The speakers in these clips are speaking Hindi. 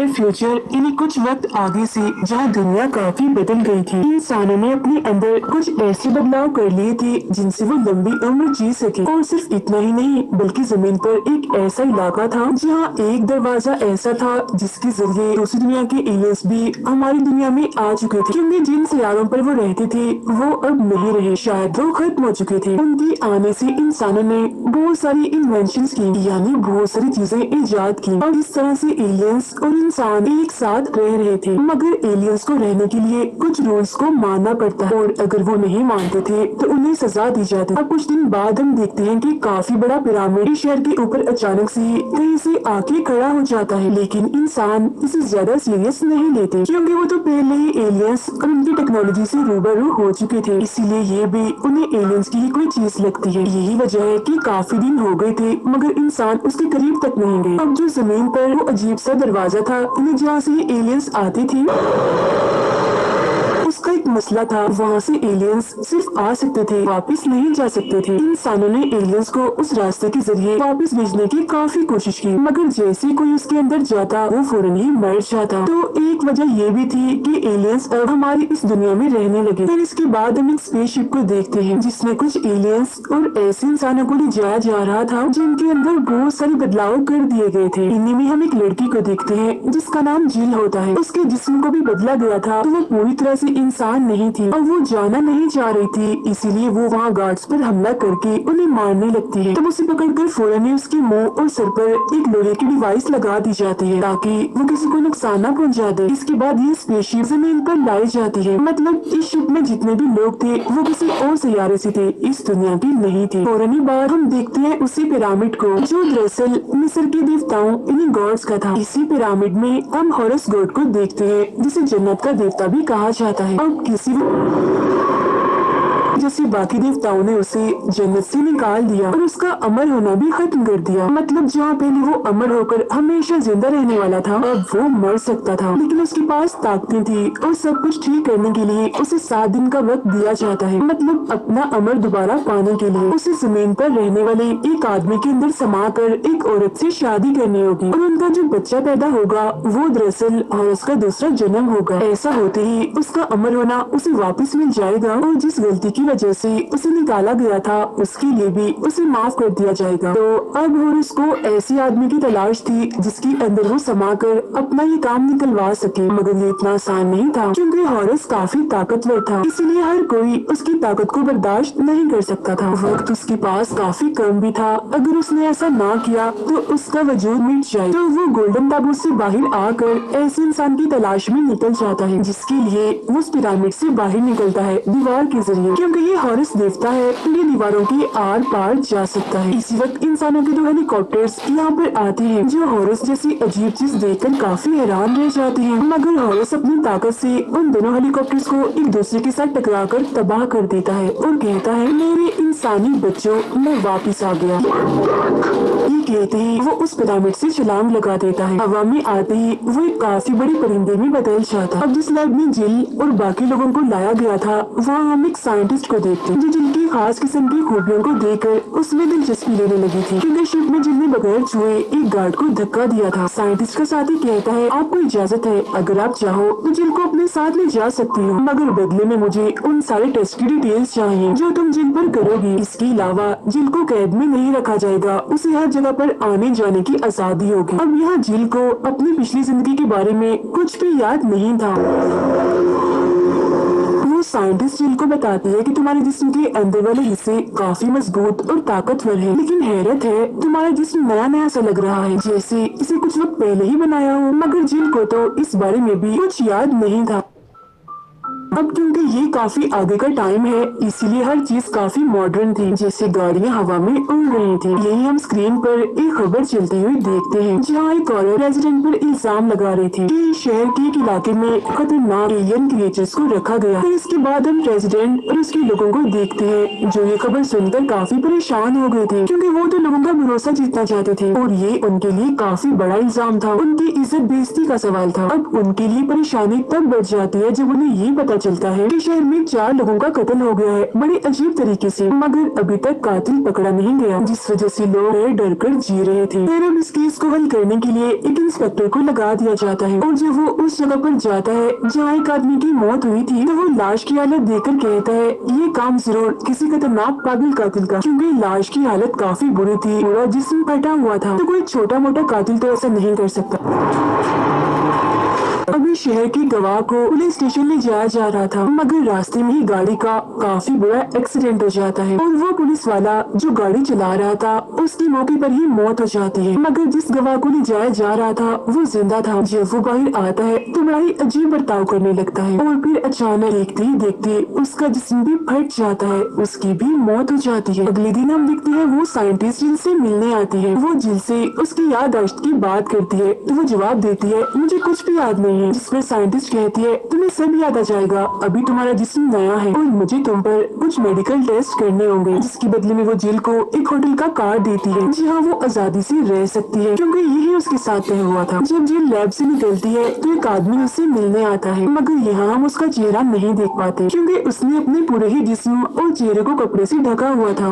नियर फ्यूचर यानी कुछ वक्त आगे से जहाँ दुनिया काफी बदल गई थी, इंसानों ने अपने अंदर कुछ ऐसे बदलाव कर लिए थे जिनसे वो लंबी उम्र जी सके। और सिर्फ इतना ही नहीं बल्कि जमीन पर एक ऐसा इलाका था जहाँ एक दरवाजा ऐसा था जिसके जरिए दूसरी दुनिया के एलियंस भी हमारी दुनिया में आ चुके थे, क्योंकि जिन सियारों पर वो रहते थे वो अब नहीं रहे, शायद वो खत्म हो चुके थे। उनके आने से इंसानों ने बहुत सारी इन्वेंशन की, यानी बहुत सारी चीजें इजाद की और इस तरह से एलियंस और इंसान एक साथ रह रहे थे। मगर एलियंस को रहने के लिए कुछ रूल्स को मानना पड़ता है और अगर वो नहीं मानते थे तो उन्हें सजा दी जाती। अब कुछ दिन बाद हम देखते हैं कि काफी बड़ा पिरामिड इस शहर के ऊपर अचानक से कहीं से आके खड़ा हो जाता है, लेकिन इंसान इसे ज्यादा सीरियस नहीं लेते क्योंकि वो तो पहले ही एलियंस और उनकी टेक्नोलॉजी से रूबरू हो चुके थे, इसीलिए ये भी उन्हें एलियंस की ही कोई चीज लगती है। यही वजह है कि काफी दिन हो गए थे मगर इंसान उसके करीब तक नहीं गए। अब जो जमीन पर वो अजीब सा दरवाजा था जहाँ से एलियंस आती थी, उसका एक मसला था। वहाँ से एलियंस सिर्फ आ सकते थे, वापस नहीं जा सकते थे। इंसानों ने एलियंस को उस रास्ते के जरिए वापस भेजने की काफी कोशिश की, मगर जैसे कोई उसके अंदर जाता वो फौरन ही मर जाता। तो एक वजह ये भी थी कि एलियंस अब हमारी इस दुनिया में रहने लगे। फिर इसके बाद हम एक स्पेसशिप को देखते हैं जिसमें कुछ एलियंस और ऐसे इंसानों को ले जाया जा रहा था जिनके अंदर बहुत सारे बदलाव कर दिए गए थे। इन्हीं में हम एक लड़की को देखते हैं जिसका नाम जिल होता है। उसके जिस्म को भी बदला गया था, तो वो पूरी तरह से इंसान नहीं थी और वो जाना नहीं चाह रही थी, इसीलिए वो वहाँ गार्ड्स पर हमला करके उन्हें मारने लगती है। तब उसे पकड़कर फौरन ही उसके मुंह और सर पर एक लोहे की डिवाइस लगा दी जाती है ताकि वो किसी को नुकसान न पहुंचा दे। इसके बाद ये स्पेसशिप जमीन पर लाई जाती है। मतलब इस शिप में जितने भी लोग थे वो किसी और सैयारे से थे, इस दुनिया की नहीं थे। फौरन ही बाद हम देखते हैं उसी पिरामिड को जो दरअसल मिस्र के देवताओं इन्हीं गॉड्स का था। इसी पिरामिड में हम हॉरस गॉड को देखते हैं जिसे जन्नत का देवता भी कहा जाता है। अब किसी जैसे बाकी देवताओं ने उसे जन्नत से निकाल दिया और उसका अमर होना भी खत्म कर दिया। मतलब जहाँ पहले वो अमर होकर हमेशा जिंदा रहने वाला था अब वो मर सकता था, लेकिन उसके पास ताकतें थी और सब कुछ ठीक करने के लिए उसे 7 दिन का वक्त दिया जाता है। मतलब अपना अमर दोबारा पाने के लिए उसे जमीन पर रहने वाले एक आदमी के अंदर समा कर एक औरत से शादी करनी होगी और उनका जो बच्चा पैदा होगा वो दरअसल हॉरस का दूसरा जन्म होगा। ऐसा होते ही उसका अमर होना उसे वापस मिल जाएगा और जिस गलती की वजह से उसे निकाला गया था उसके लिए भी उसे माफ कर दिया जाएगा। तो अब हॉरस को ऐसे आदमी की तलाश थी जिसके अंदर वो समाकर अपना ये काम निकलवा सके, मगर ये इतना आसान नहीं था क्योंकि हॉरस काफी ताकतवर था, इसीलिए हर कोई उसकी ताकत को बर्दाश्त नहीं कर सकता था। वक्त उसके पास काफी कम भी था, अगर उसने ऐसा ना किया तो उसका वजूद मिट जाए। तो वो गोल्डन ताबूत से बाहर आकर ऐसे इंसान की तलाश में निकल जाता है जिसके लिए वो उस पिरामिड से बाहर निकलता है दीवार के जरिए, क्योंकि ये हॉरस देवता है तो ये दीवारों के आर पार जा सकता है। इसी वक्त इंसानों के 2 हेलीकॉप्टर्स यहाँ पर आते हैं जो हॉरस जैसी अजीब चीज देखकर काफी हैरान रह जाते हैं, मगर हॉरस अपनी ताकत से उन दोनों हेलीकॉप्टर्स को एक दूसरे के साथ टकराकर तबाह कर देता है और कहता है मेरे इंसानी बच्चों मैं वापिस आ गया। ये कहते ही वो उस पिरामिड से छलांग लगा देता है। हवा में आते ही वो एक काफी बड़ी परिंदे में बदल जाता है। अब जिस लैब में जिल और बाकी लोगों को लाया गया था वहाँ हम एक साइंटिस्ट को देखते हैं जो जिनकी खास किस्म की खूबियों को देखकर उसमें दिलचस्पी लेने लगी थी, क्योंकि शिप में जिल ने बगैर छुए एक गार्ड को धक्का दिया था। साइंटिस्ट का साथी कहता है आपको इजाजत है, अगर आप चाहो तो जिल को अपने साथ ले जा सकती हो, मगर बदले में मुझे उन सारे टेस्ट की डिटेल्स चाहिए जो तुम जिल पर करोगी। इसके अलावा जिल को कैद में नहीं रखा जाएगा, उसे हर जगह पर आने जाने की आजादी होगी। अब यहाँ जिल को अपनी पिछली जिंदगी के बारे में कुछ भी याद नहीं था। साइंटिस्ट जिल को बताती है कि तुम्हारे जिस्म के अंदर वाले हिस्से काफी मजबूत और ताकतवर हैं, लेकिन हैरत है तुम्हारा जिस्म नया नया सा लग रहा है जैसे इसे कुछ वक्त पहले ही बनाया हो। मगर जिल को तो इस बारे में भी कुछ याद नहीं था। अब क्योंकि ये काफी आगे का टाइम है इसीलिए हर चीज काफी मॉडर्न थी, जैसे गाड़ियां हवा में उड़ रही थी। यही हम स्क्रीन पर एक खबर चलती हुई देखते हैं जहाँ एक औरत रेजिडेंट पर इल्जाम लगा रही थी कि शहर के एक इलाके में खतरनाक एलियन क्रिएचर्स को रखा गया। फिर इसके बाद हम रेजिडेंट और उसके लोगों को देखते हैं जो ये खबर सुनकर काफी परेशान हो गए थे, क्योंकि वो तो लोगों का भरोसा जीतना चाहते थे और ये उनके लिए काफी बड़ा इल्जाम था, उनकी इज्जत बेइज्जती का सवाल था। अब उनके लिए परेशानी तब बढ़ जाती है जब उन्हें ये पता चलता है कि शहर में 4 लोगों का कत्ल हो गया है बड़े अजीब तरीके से, मगर अभी तक कातिल पकड़ा नहीं गया, जिस वजह से लोग डर कर जी रहे थे। फिर अब इस केस को हल करने के लिए एक इंस्पेक्टर को लगा दिया जाता है और जब वो उस जगह पर जाता है जहाँ एक आदमी की मौत हुई थी, तो वो लाश की हालत देखकर कहता है ये काम जरूर किसी खतरनाक पागल कातिल का, क्योंकि लाश की हालत काफी बुरी थी, पूरा जिस्म फटा हुआ था, तो कोई छोटा मोटा कातिल तो ऐसा नहीं कर सकता। अभी शहर के गवाह को पुलिस स्टेशन ले जाया जा रहा था, मगर रास्ते में ही गाड़ी का काफी बुरा एक्सीडेंट हो जाता है और वो पुलिस वाला जो गाड़ी चला रहा था उसकी मौके पर ही मौत हो जाती है, मगर जिस गवाह को ले जाया जा रहा था वो जिंदा था। जब वो बाहर आता है तो बड़ा ही अजीब बर्ताव करने लगता है और फिर अचानक देखते ही देखते उसका जिस्म भी फट जाता है, उसकी भी मौत हो जाती है। अगले दिन हम देखते हैं वो साइंटिस्ट जिल से मिलने आती है, वो जिल से उसकी याददाश्त की बात करती है तो वो जवाब देती है मुझे कुछ भी याद नहीं है, जिस पर साइंटिस्ट कहती है तुम्हें सब याद आ जाएगा, अभी तुम्हारा जिस्म नया है और मुझे तुम पर कुछ मेडिकल टेस्ट करने होंगे, जिसके बदले में वो जिल को एक होटल का कार्ड देती है जहाँ वो आजादी से रह सकती है, क्योंकि यही उसके साथ तय हुआ था। जब जिल लैब से निकलती है तो एक आदमी उससे मिलने आता है, मगर यहाँ हम उसका चेहरा नहीं देख पाते क्योंकि उसने अपने पूरे ही जिस्म और चेहरे को कपड़े से ढका हुआ था।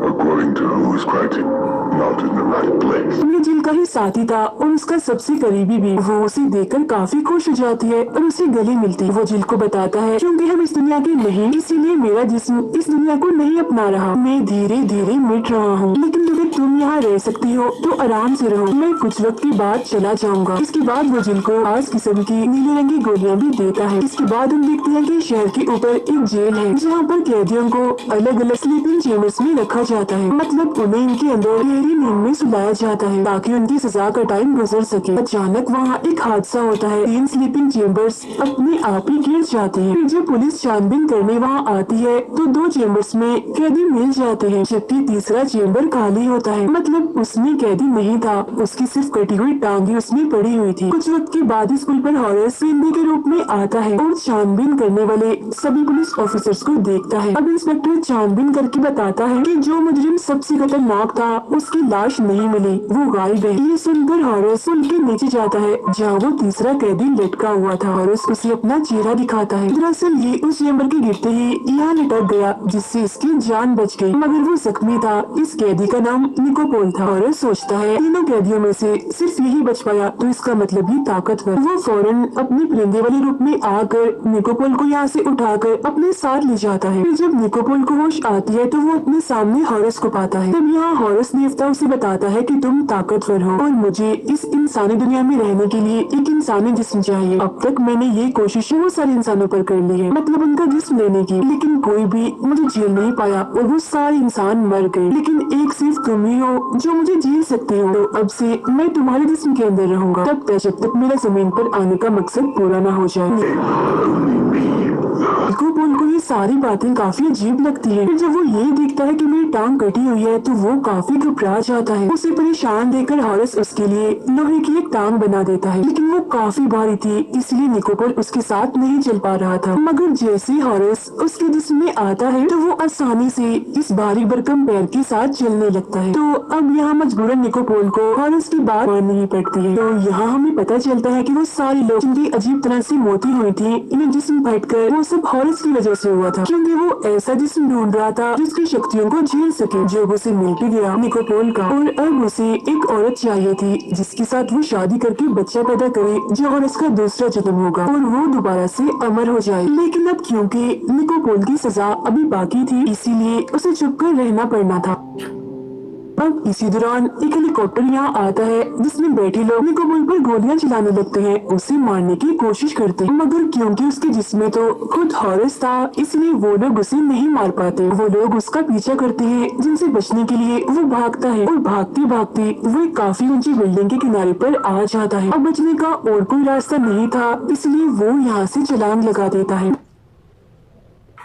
According to who's cracking, not in the right place. ये जिल का ही साथी था और उसका सबसे करीबी भी। वो उसे देखकर काफी खुश हो जाती है और उसे गले मिलती है। वो जिल को बताता है क्योंकि हम इस दुनिया के नहीं, इसीलिए मेरा जिस्म इस दुनिया को नहीं अपना रहा, मैं धीरे धीरे मिट रहा हूँ, लेकिन अगर तुम यहाँ रह सकती हो तो आराम से रहो, मैं कुछ वक्त के बाद चला जाऊंगा। इसके बाद वो जिल को खास किस्म की नीले रंग की गोलियाँ भी देता है। इसके बाद हम देखते हैं कि शहर के ऊपर एक जेल है जहाँ पर कैदियों को अलग अलग स्लीपिंग चेम्बर्स में रखा जाता है, मतलब उन्हें इनके अंदर गहरी नींद में सुलाया जाता है ताकि उनकी सजा का टाइम गुजर सके। अचानक वहाँ एक हादसा होता है, 3 स्लीपिंग चेम्बर्स अपने आप ही गिर जाते हैं। फिर जब पुलिस छानबीन करने वहाँ आती है तो 2 चेम्बर्स में कैदी मिल जाते हैं, जबकि तीसरा चेम्बर खाली होता है, मतलब उसमें कैदी नहीं था, उसकी सिर्फ कटी हुई टांग ही उसमें पड़ी हुई थी। कुछ वक्त के बाद स्कूल पर हॉरेस बंदी के रूप में आता है और छानबीन करने वाले सभी पुलिस ऑफिसर्स को देखता है। अब इंस्पेक्टर छानबीन करके बताता है कि जो मुजरिम सबसे खतरनाक था उसकी लाश नहीं मिली, वो गायब है। ये सुनकर हॉरेस पुल के नीचे जाता है जहाँ वो तीसरा कैदी लटका हुआ था। हॉरेस उसे अपना चेहरा दिखाता है। दरअसल ये उस चेम्बर के गिरते ही यहाँ लटक गया जिससे इसकी जान बच गई, मगर वो जख्मी था। इस कैदी का नाम निकोपोल था। हॉरेस सोचता है तीनों कैदियों में से सिर्फ यही बच पाया तो इसका मतलब ही ताकतवर। वो फौरन अपने परिंदे वाले रूप में आकर निकोपोल को यहाँ से उठाकर अपने साथ ले जाता है। फिर जब निकोपोल को होश आती है तो वो अपने सामने हॉरेस को पाता है। तब यहाँ हॉरेस देवता उसे बताता है कि तुम ताकतवर हो और मुझे इस इंसानी दुनिया में रहने के लिए एक इंसानी जिस्म चाहिए। अब तक मैंने ये कोशिश बहुत सारे इंसानों पर कर ली है, मतलब उनका जिस्म लेने की, लेकिन कोई भी मुझे झेल नहीं पाया और वो सारे इंसान मर गए, लेकिन एक सिर्फ तुम ही हो जो मुझे झेल सकते हो। तो अब से मैं तुम्हारे जिस्म के अंदर रहूंगा तब तक जब तक मेरा जमीन पर आने का मकसद पूरा न हो जाए। निकोपोल को ये सारी बातें काफी अजीब लगती है। फिर जब वो ये देखता है कि मेरी टांग कटी हुई है तो वो काफी घबरा जाता है। उसे परेशान देखकर हॉरेस उसके लिए लोहे की एक टांग बना देता है, लेकिन वो काफी भारी थी इसलिए निकोपोल उसके साथ नहीं चल पा रहा था। मगर जैसे हॉरेस उसके जिस्म में आता है तो वो आसानी से इस भारी भरकम पैर के साथ चलने लगता है। तो अब यहाँ मजबूरन निकोपोल को हॉरेस की बात माननी पड़ती है। तो यहाँ हमें पता चलता है कि वो सारे लोग जिनकी अजीब तरह से मौतें हुई थी, इन्हें जिस्म फटकर वो सब हॉरेस की वजह से हुआ था, क्योंकि वो ऐसा जिस्म ढूंढ रहा था जिसकी शक्तियों को झेल सके, जो उसे मिल भी गया निकोपोल का। और अब उसे एक औरत चाहिए थी जिसके साथ वो शादी करके बच्चा पैदा करे, जो हॉरेस का दूसरा जन्म होगा और वो दोबारा से अमर हो जाए। लेकिन अब क्योंकि निकोपोल की सजा अभी बाकी थी इसीलिए उसे चुप कर रहना पड़ना था। अब इसी दौरान एक हेलीकॉप्टर यहाँ आता है जिसमें बैठे लोग निकोपोल पर गोलियां चलाने लगते हैं, उसे मारने की कोशिश करते हैं, मगर क्योंकि उसके जिस्म में तो खुद हॉरेस था इसलिए वो लोग उसे नहीं मार पाते। वो लोग उसका पीछा करते हैं जिनसे बचने के लिए वो भागता है और भागते भागते वो एक काफी ऊंची बिल्डिंग के किनारे पर आ जाता है। अब बचने का और कोई रास्ता नहीं था इसलिए वो यहाँ से छलांग लगा देता है।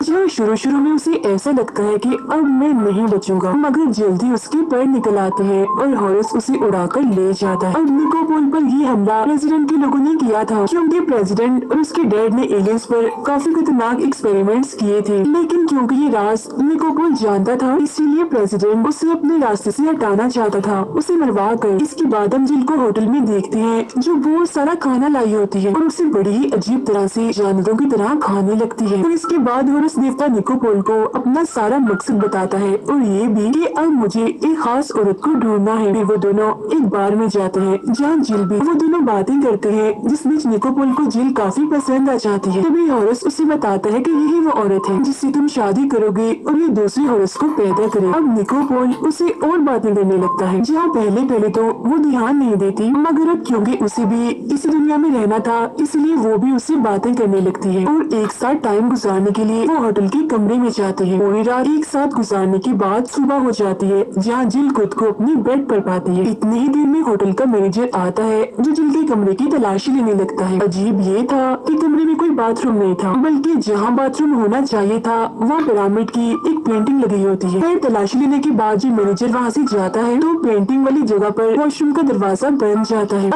जहाँ शुरू में उसे ऐसा लगता है कि अब मैं नहीं बचूंगा, मगर जल्दी उसके पैर निकल आते हैं और हॉरस उसे उड़ाकर ले जाता है। अब निकोपोल पर ये हमला प्रेसिडेंट के लोगों ने किया था, क्योंकि प्रेसिडेंट और उसके डैड ने एलियंस पर काफी खतरनाक एक्सपेरिमेंट्स किए थे। लेकिन क्योंकि ये राज निकोपोल जानता था, इसीलिए प्रेसिडेंट उसे अपने रास्ते से हटाना चाहता था, उसे मरवा कर। इसके बाद हम जिल को होटल में देखते हैं, जो बहुत सारा खाना लाई होती है और उसे बड़ी ही अजीब तरह से जानवरों की तरह खाने लगती है। और इसके बाद हॉरस देवता निकोपोल को अपना सारा मकसद बताता है और ये भी कि अब मुझे एक खास औरत को ढूंढना है। फिर वो दोनों एक बार में जाते हैं, जहाँ जिल भी। वो दोनों बातें करते हैं, जिस बीच निकोपोल को जिल काफी पसंद आ जाती है। तभी हॉरस उसे बताता है कि यही वो औरत है जिससे तुम शादी करोगे और ये दूसरी हॉरस को पैदा करे। अब निकोपोल उसे और बातें करने लगता है, जहाँ पहले तो वो ध्यान नहीं देती, मगर अब क्योंकि उसे भी इसी दुनिया में रहना था, इसलिए वो भी उससे बातें करने लगती है। और एक साथ टाइम गुजारने के लिए वो होटल के कमरे में जाते हैं। पूरी रात एक साथ गुजारने के बाद सुबह हो जाती है, जहाँ जिल खुद को अपने बेड पर पाती है। इतनी ही देर में होटल का मैनेजर आता है, जो जिल के कमरे की तलाशी लेने लगता है। अजीब ये था कि कमरे में कोई बाथरूम नहीं था, बल्कि जहाँ बाथरूम होना चाहिए था वहाँ पिरामिड की एक पेंटिंग लगी होती है। फिर तलाशी लेने के बाद जब मैनेजर वहाँ से जाता है, तो पेंटिंग वाली जगह पर वॉशरूम का दरवाजा बंद जाता है।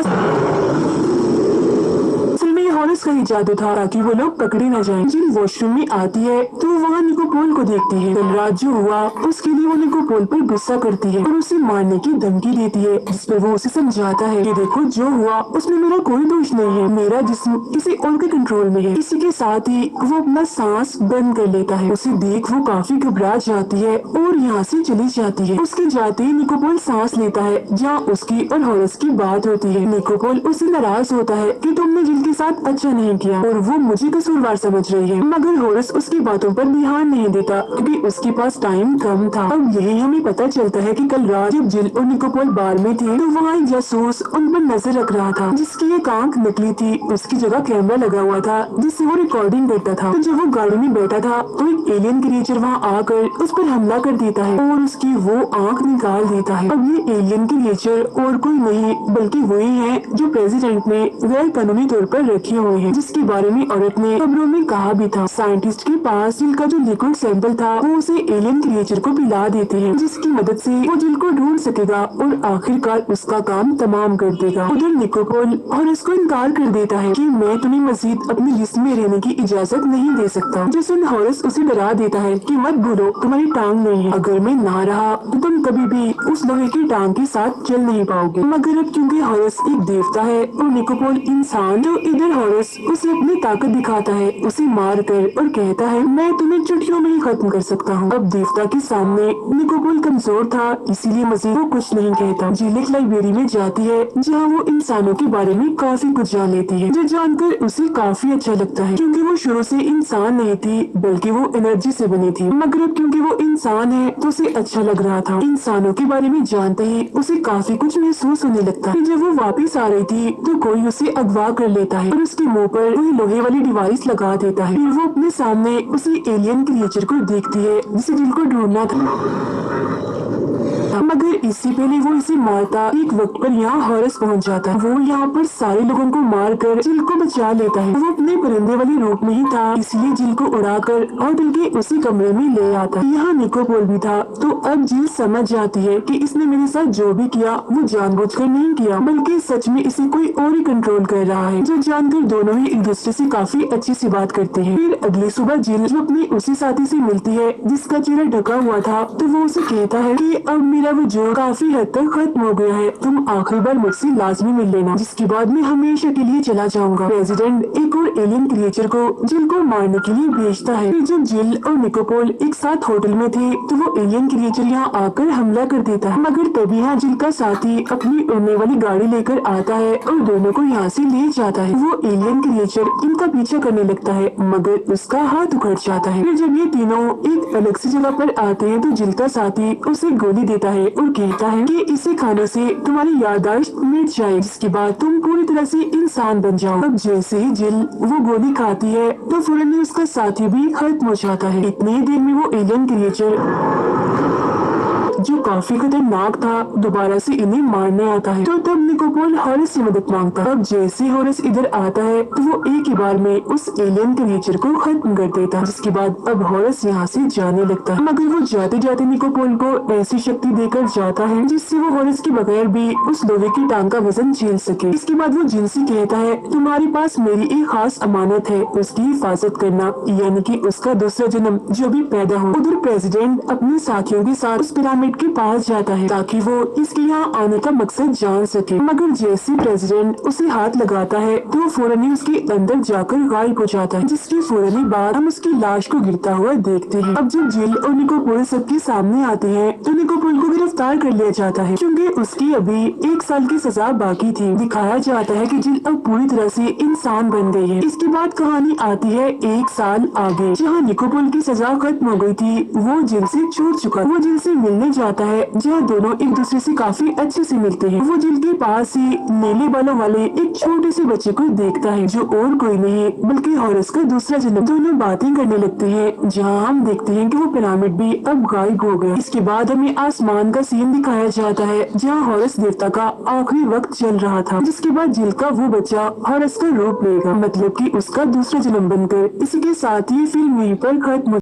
हॉरस का ही जादू था ताकि वो लोग पकड़े न जाएं। जिल वॉशरूम में आती है तो वहाँ निकोपोल को देखती है। कल रात जो हुआ उसके लिए वो निकोपोल पर गुस्सा करती है और उसे मारने की धमकी देती है, जिस पर वो उसे समझाता है कि देखो जो हुआ उसमें मेरा कोई दोष नहीं है, मेरा जिस्म किसी और के कंट्रोल में है। इसी के साथ ही वो अपना सांस बंद कर लेता है। उसे देख वो काफी घबरा जाती है और यहाँ से चली जाती है। उसके जाते ही निकोपोल सांस लेता है, जहाँ उसकी और हॉरस की बात होती है। निकोपोल उससे नाराज होता है कि तुमने जिल के साथ अच्छा नहीं किया और वो मुझे कसूरवार समझ रही है, मगर हॉरस उसकी बातों पर ध्यान नहीं देता क्योंकि उसके पास टाइम कम था। अब यही हमें पता चलता है कि कल रात जब जिल और निकोपोल बार में थे, तो वहाँ एक जासूस उन पर नजर रख रहा था, जिसकी एक आंख नकली थी। उसकी जगह कैमरा लगा हुआ था, जिससे वो रिकॉर्डिंग करता था। तो जब वो गाड़ी में बैठा था, तो एक एलियन क्रिएचर वहाँ आकर उस पर हमला कर देता है और उसकी वो आंख निकाल देता है। अब ये एलियन क्रिएचर और कोई नहीं बल्कि वही है जो प्रेसिडेंट ने गैर कानूनी तौर पर रखे हुए हैं, जिसके बारे में औरत ने खबरों में कहा भी था। साइंटिस्ट के पास जिल का जो लिक्विड सैंपल था वो उसे एलियन क्रिएचर को पिला देते हैं, जिसकी मदद से वो जिल को ढूंढ सकेगा और आखिरकार उसका काम तमाम कर देगा। उधर निकोपोल और इसको इनकार कर देता है कि मैं तुम्हें मजीद अपने जिस्म में रहने की इजाजत नहीं दे सकता। जो सुन हॉरस उसे डरा देता है कि मत भूलो तुम्हारी टांग नहीं है, अगर मैं ना रहा तो तुम कभी भी उस लोहे की टांग के साथ चल नहीं पाओगे। मगर अब क्योंकि हॉरस एक देवता है और निकोपोल इंसान, तो इधर हॉरस उसे अपनी ताकत दिखाता है, उसे मार कर और कहता है मैं तुम्हें चुटकियों में ही खत्म कर सकता हूँ। अब देवता के सामने निकोपोल कमजोर था, इसीलिए मजीद वो कुछ नहीं कहता। जिल एक लाइब्रेरी में जाती है, जहाँ वो इंसानों के बारे में काफी कुछ जान लेती है, जो जानकर उसे काफी अच्छा लगता है, क्योंकि वो शुरू से इंसान नहीं थी बल्कि वो एनर्जी से बनी थी। मगर अब क्योंकि वो इंसान है तो उसे अच्छा लग रहा था। इंसानों के बारे में जानते ही उसे काफी कुछ महसूस होने लगता है। जब वो वापिस आ रही थी तो कोई उसे अगवा कर लेता है और उसके मुंह पर वही लोहे वाली डिवाइस लगा देता है। फिर वो अपने सामने उसी एलियन क्रिएचर को देखती है जिसे जिल को ढूंढना था, मगर इससे पहले वो इसे मारता एक वक्त पर यहाँ हॉरस पहुँच जाता है। वो यहाँ पर सारे लोगों को मारकर जिल को बचा लेता है। वो अपने परिंदे वाले रूप में ही था, इसलिए जिल को उड़ाकर होटल के उसी कमरे में ले आता है। यहाँ निकोपोल भी था। तो अब जिल समझ जाती है कि इसने मेरे साथ जो भी किया वो जानबूझकर नहीं किया, बल्कि सच में इसे कोई और ही कंट्रोल कर रहा है। जो जानकर दोनों ही एक दूसरे से काफी अच्छी सी बात करते हैं। फिर अगली सुबह जिल जो अपनी उसी साथी से मिलती है जिसका चेहरा ढका हुआ था, तो वो उसे कहता है कि अब मेरा वजूद काफी हद तक खत्म हो गया है, तुम आखिरी बार मुझसे लाजमी मिल लेना, जिसके बाद मैं हमेशा के लिए चला जाऊंगा। प्रेसिडेंट एक और एलियन क्रिएचर को जिल को मारने के लिए भेजता है। फिर जब जिल और निकोपोल एक साथ होटल में थे तो वो एलियन क्रिएचर यहाँ आकर हमला कर देता है, मगर तभी यहाँ जिल का साथी अपनी उड़ने वाली गाड़ी लेकर आता है और दोनों को यहाँ से ले जाता है। वो एलियन क्रिएचर इनका पीछा करने लगता है, मगर उसका हाथ उखड़ जाता है। फिर जब ये तीनों एक अलग सी जगह पर आते हैं तो जिल का साथी उसे गोली देता है और कहता है कि इसे खाने से तुम्हारी याददाश्त मिट जाए, जिसके बाद तुम पूरी तरह से इंसान बन जाओ। अब जैसे ही जिल वो गोली खाती है तो फौरन ही उसका साथी भी खत्म हो जाता है। इतनी ही देर में वो एलियन क्रिएचर जो काफी खतरनाक था दोबारा से इन्हें मारने आता है। तो तब निकोपोल हॉरस से मदद मांगता है। अब जैसे हॉरस इधर आता है तो वो एक ही बार में उस एलियन क्रिएचर को खत्म कर देता है, जिसके बाद अब हॉरस यहाँ से जाने लगता है, मगर वो जाते जाते निकोपोल को ऐसी शक्ति देकर जाता है जिससे वो हॉरस के बगैर भी उस लोहे की टांग का वजन झेल सके। इसके बाद वो जिनसे कहता है तुम्हारे पास मेरी एक खास अमानत है, उसकी हिफाजत करना, यानी कि उसका दूसरा जन्म जो भी पैदा हो। उधर प्रेसिडेंट अपने साथियों के साथ उस पिरामिड के पास जाता है ताकि वो इसके यहाँ आने का मकसद जान सके, मगर जैसे प्रेसिडेंट उसे हाथ लगाता है तो वो फौरन ही उसके अंदर जाकर गायब हो जाता है, जिसके फौरन ही बाद हम उसकी लाश को गिरता हुआ देखते हैं। अब जब जिल और निकोपोल सबके सामने आते हैं तो निकोपोल को गिरफ्तार कर लिया जाता है क्योंकि उसकी अभी 1 साल की सजा बाकी थी। दिखाया जाता है कि जिल अब पूरी तरह से इंसान बन गई है। इसके बाद कहानी आती है 1 साल आगे, जहाँ निकोपोल की सजा खत्म हो गई थी। वो जिल से छूट चुका, वो जिल से मिलने जाता है, जहाँ दोनों एक दूसरे से काफी अच्छे से मिलते हैं। वो जिल के पास ही नीले बालों वाले एक छोटे से बच्चे को देखता है जो और कोई नहीं बल्कि हॉरस का दूसरा जन्म। दोनों बातें करने लगते हैं, जहाँ हम देखते हैं कि वो पिरामिड भी अब गायब हो गया। इसके बाद हमें आसमान का सीन दिखाया जाता है जहाँ हॉरस देवता का आखिरी वक्त चल रहा था, जिसके बाद जिल का वो बच्चा हॉरस का रूप लेगा, मतलब कि उसका दूसरा जन्म बनकर। इसी के साथ ये फिल्म यहीं पर खत्म